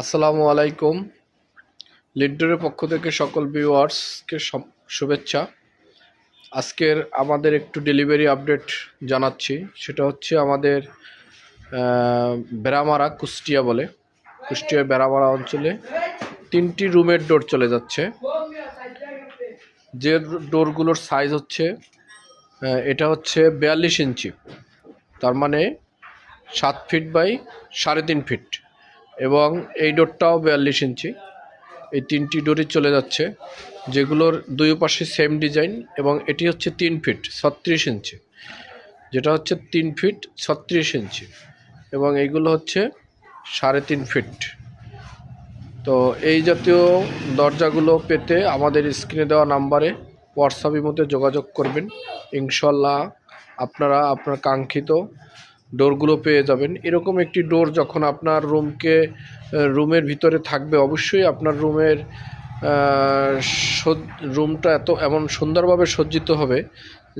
আসসালামু আলাইকুম। লিডডোরের পক্ষ থেকে সকল ভিউয়ার্সকে শুভেচ্ছা। আজকের আমাদের একটু ডেলিভারি আপডেট জানাচ্ছি। সেটা হচ্ছে আমাদের বেড়ামারা কুষ্টিয়া বলে, কুষ্টিয়া বেড়ামারা অঞ্চলে 3টি রুমের ডোর চলে যাচ্ছে। যে ডোরগুলোর সাইজ হচ্ছে এটা হচ্ছে 42 ইঞ্চি, তার মানে 7 ফিট বাই 3.5 ফিট, এবং এই ডোরটাও 42 ইঞ্চি। এই 3টি ডোরই চলে যাচ্ছে, যেগুলোর দুই পাশে সেম ডিজাইন, এবং এটি হচ্ছে 3 ফিট 36 ইঞ্চি, যেটা হচ্ছে 3 ফিট 36 ইঞ্চি, এবং এইগুলো হচ্ছে 3.5 ফিট। তো এই জাতীয় দরজাগুলো পেতে আমাদের স্ক্রিনে দেওয়া নাম্বারে হোয়াটসঅ্যাপের মধ্যে যোগাযোগ করবেন। ইনশাল্লাহ আপনারা আপনার কাঙ্ক্ষিত ডোরগুলো পেয়ে যাবেন। এরকম একটি ডোর যখন আপনার রুমের ভিতরে থাকবে, অবশ্যই আপনার রুমটা এমন সুন্দরভাবে সজ্জিত হবে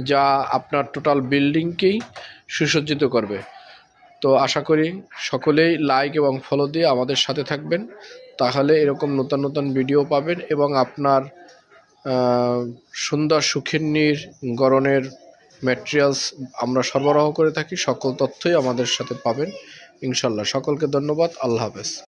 যা আপনার টোটাল বিল্ডিংকেই সুসজ্জিত করবে। তো আশা করি সকলেই লাইক এবং ফলো দিয়ে আমাদের সাথে থাকবেন, তাহলে এরকম নতুন নতুন ভিডিও পাবেন, এবং আপনার সুন্দর সুখিন্নির গড়নের ম্যাটেরিয়ালস আমরা সরবরাহ করে থাকি। সকল তথ্যই আমাদের সাথে পাবেন ইনশাল্লাহ। সকলকে ধন্যবাদ। আল্লাহ হাফেজ।